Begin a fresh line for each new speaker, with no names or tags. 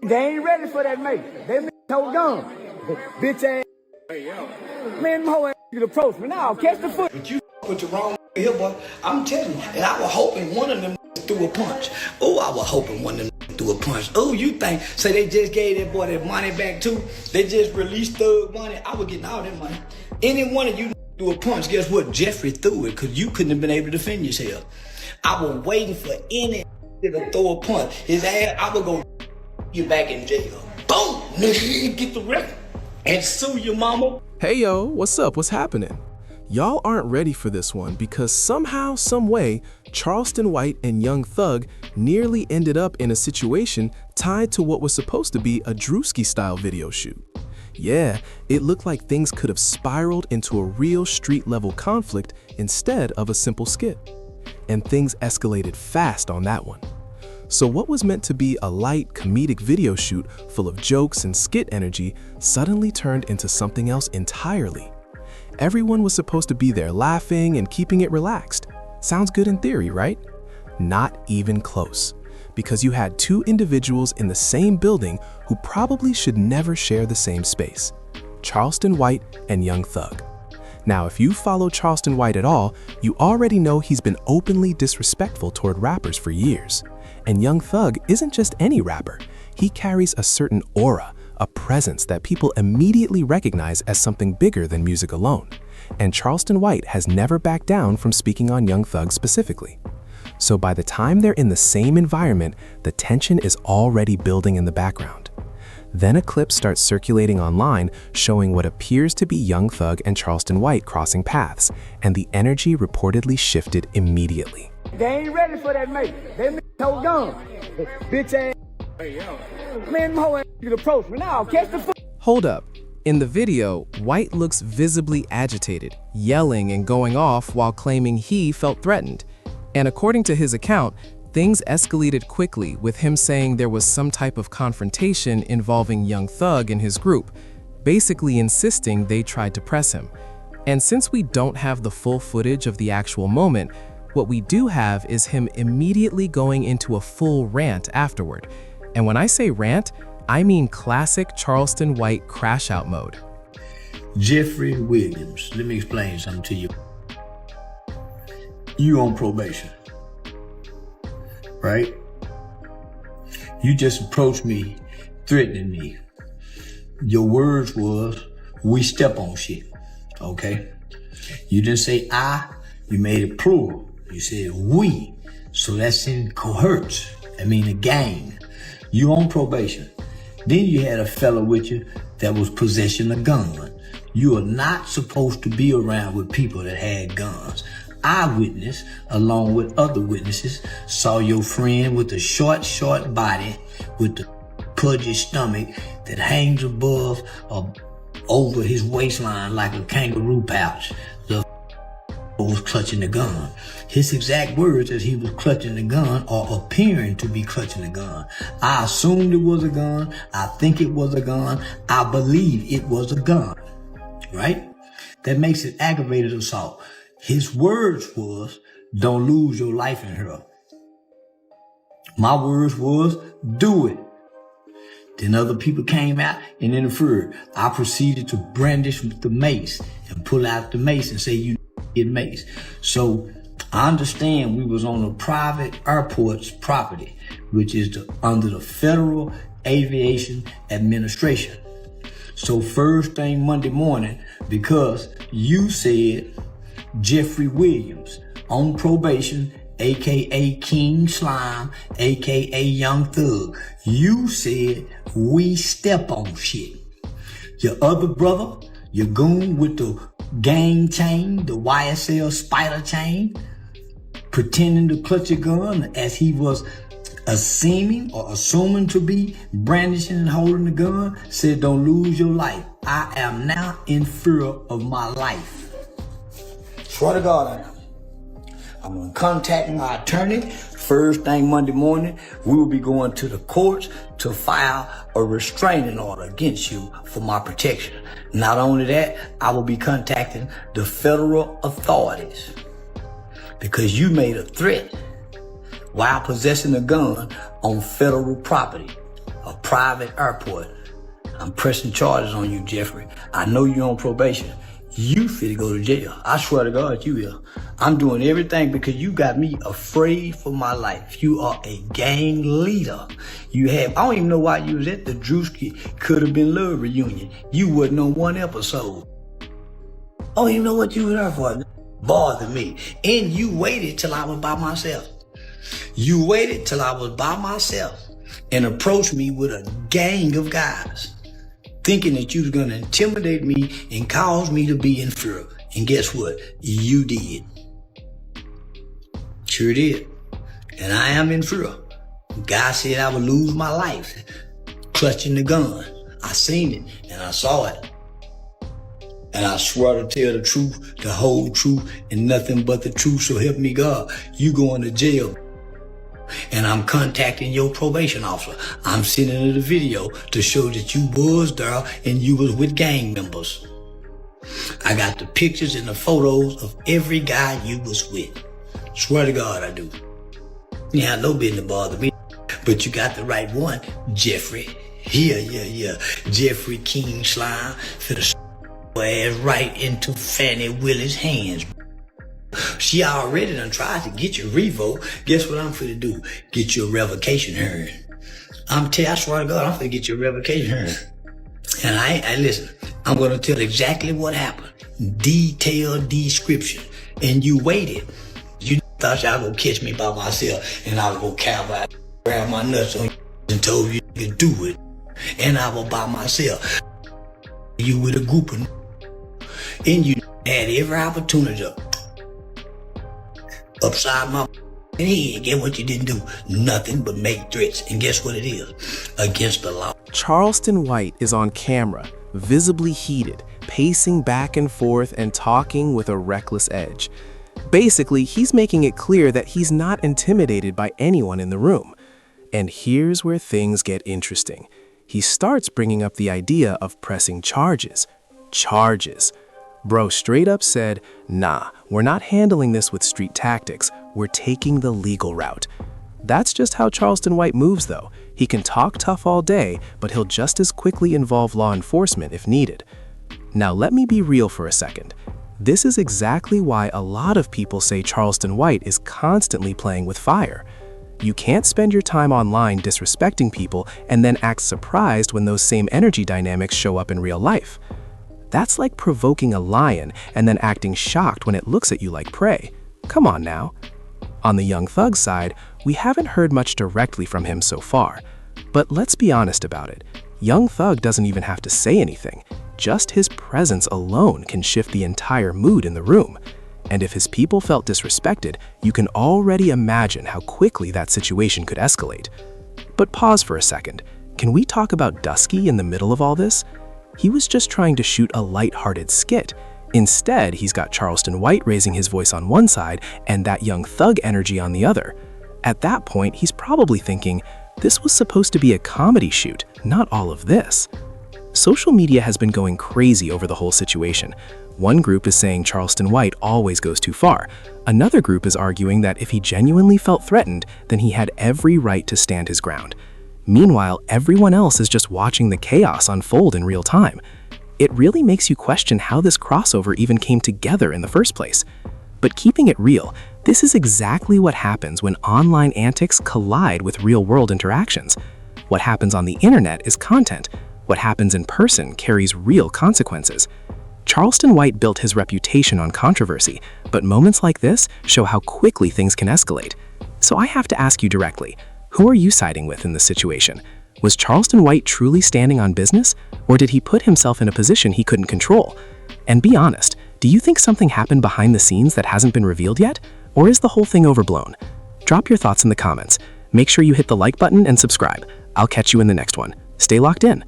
They ain't ready for that mate. They hold gun. Bitch ass. Man, them hoe ain't gonna approach me. Now, catch the foot.
But you with the wrong here, boy. I'm telling you. And I was hoping one of them threw a punch. Oh, I was hoping one of them threw a punch. Oh, you think, say they just gave that boy that money back too? They just released thug money. I was getting all that money. Any one of you threw a punch, guess what? Jeffrey threw it because you couldn't have been able to defend yourself. I was waiting for any to throw a punch. His ass, I would go you back in jail. Boom! Nigga, get the record and sue your mama.
Hey yo, what's up? What's happening? Y'all aren't ready for this one because somehow, some way, Charleston White and Young Thug nearly ended up in a situation tied to what was supposed to be a Druski-style video shoot. Yeah, it looked like things could have spiraled into a real street-level conflict instead of a simple skit. And things escalated fast on that one. So what was meant to be a light, comedic video shoot full of jokes and skit energy suddenly turned into something else entirely. Everyone was supposed to be there laughing and keeping it relaxed. Sounds good in theory, right? Not even close, because you had two individuals in the same building who probably should never share the same space: Charleston White and Young Thug. Now, if you follow Charleston White at all, you already know he's been openly disrespectful toward rappers for years. And Young Thug isn't just any rapper. He carries a certain aura, a presence that people immediately recognize as something bigger than music alone. And Charleston White has never backed down from speaking on Young Thug specifically. So by the time they're in the same environment, the tension is already building in the background. Then a clip starts circulating online showing what appears to be Young Thug and Charleston White crossing paths, and the energy reportedly shifted immediately.
They ain't ready for that mate. They hold gun. Bitch ass. Man, them hoe ain't gonna approach me. Now, catch the foot.
Hold up. In the video, White looks visibly agitated, yelling and going off while claiming he felt threatened. And according to his account, things escalated quickly, with him saying there was some type of confrontation involving Young Thug and his group, basically insisting they tried to press him. And since we don't have the full footage of the actual moment, what we do have is him immediately going into a full rant afterward. And when I say rant, I mean classic Charleston White crash-out mode.
Jeffrey Williams, let me explain something to you. You on probation, right? You just approached me, threatening me. Your words was, we step on shit, okay? You didn't say I, you made it plural. You said we, so that's in cohorts. I mean a gang. You on probation. Then you had a fella with you that was possessing a gun. You are not supposed to be around with people that had guns. Eyewitness, along with other witnesses, saw your friend with a short body with the pudgy stomach that hangs above or over his waistline like a kangaroo pouch. The was clutching the gun. His exact words as he was clutching the gun or appearing to be clutching the gun. I assumed it was a gun. I think it was a gun. I believe it was a gun, right? That makes it aggravated assault. His words was, don't lose your life in her. My words was, do it. Then other people came out and interfered. I proceeded to brandish the mace and pull out the mace and say, you get mace. So I understand we was on a private airport's property, which is under the Federal Aviation Administration. So first thing Monday morning, because you said Jeffrey Williams on probation, aka King Slime, aka Young Thug, you said we step on shit. Your other brother, your goon with the gang chain, the YSL spider chain, pretending to clutch a gun as he was assuming to be brandishing and holding the gun, said don't lose your life. I am now in fear of my life. Swear to God I am. I'm gonna contact my attorney. First thing Monday morning, we will be going to the courts to file a restraining order against you for my protection. Not only that, I will be contacting the federal authorities because you made a threat while possessing a gun on federal property. a private airport. I'm pressing charges on you, Jeffrey. I know you're on probation. You fit to go to jail. I swear to God, you will. I'm doing everything because you got me afraid for my life. You are a gang leader. I don't even know why you was at the Druski Could Have Been Love reunion. You wasn't on one episode. I don't even know what you were there for. Bother me. And you waited till I was by myself. You waited till I was by myself and approached me with a gang of guys, thinking that you was gonna intimidate me and cause me to be in fear. And guess what? You did. Sure did. And I am in fear. God said I would lose my life clutching the gun. I seen it and I saw it. And I swear to tell the truth, the whole truth, and nothing but the truth, so help me God. You going to jail. And I'm contacting your probation officer. I'm sending her the video to show that you was there and you was with gang members. I got the pictures and the photos of every guy you was with. Swear to God I do. You have no business bother me, but you got the right one, Jeffrey. Yeah. Jeffrey King Slime for the ass right into Fannie Willie's hands. She already done tried to get you revoked. Guess what I'm finna do? Get you a revocation hearing. I swear to God, I'm finna get you a revocation hearing. And I listen, I'm gonna tell exactly what happened. Detailed description. And you waited. You thought y'all gonna catch me by myself and I was gonna cowboy, grab my nuts on you and told you to do it. And I was by myself. You with a group of and you had every opportunity to upside my head. Get what you didn't do? Nothing but make threats. And guess what it is? Against the law.
Charleston White is on camera, visibly heated, pacing back and forth and talking with a reckless edge. Basically, he's making it clear that he's not intimidated by anyone in the room. And here's where things get interesting. He starts bringing up the idea of pressing charges. Charges. Bro straight up said, nah, we're not handling this with street tactics. We're taking the legal route. That's just how Charleston White moves, though. He can talk tough all day, but he'll just as quickly involve law enforcement if needed. Now let me be real for a second. This is exactly why a lot of people say Charleston White is constantly playing with fire. You can't spend your time online disrespecting people and then act surprised when those same energy dynamics show up in real life. That's like provoking a lion and then acting shocked when it looks at you like prey. Come on now. On the Young Thug side, we haven't heard much directly from him so far. But let's be honest about it. Young Thug doesn't even have to say anything. Just his presence alone can shift the entire mood in the room. And if his people felt disrespected, you can already imagine how quickly that situation could escalate. But pause for a second. Can we talk about Druski in the middle of all this? He was just trying to shoot a light-hearted skit. Instead, he's got Charleston White raising his voice on one side and that Young Thug energy on the other. At that point, he's probably thinking, this was supposed to be a comedy shoot, not all of this. Social media has been going crazy over the whole situation. One group is saying Charleston White always goes too far. Another group is arguing that if he genuinely felt threatened, then he had every right to stand his ground. Meanwhile, everyone else is just watching the chaos unfold in real time. It really makes you question how this crossover even came together in the first place. But keeping it real, this is exactly what happens when online antics collide with real-world interactions. What happens on the internet is content. What happens in person carries real consequences. Charleston White built his reputation on controversy, but moments like this show how quickly things can escalate. So I have to ask you directly, who are you siding with in this situation? Was Charleston White truly standing on business, or did he put himself in a position he couldn't control? And be honest, do you think something happened behind the scenes that hasn't been revealed yet? Or is the whole thing overblown? Drop your thoughts in the comments. Make sure you hit the like button and subscribe. I'll catch you in the next one. Stay locked in.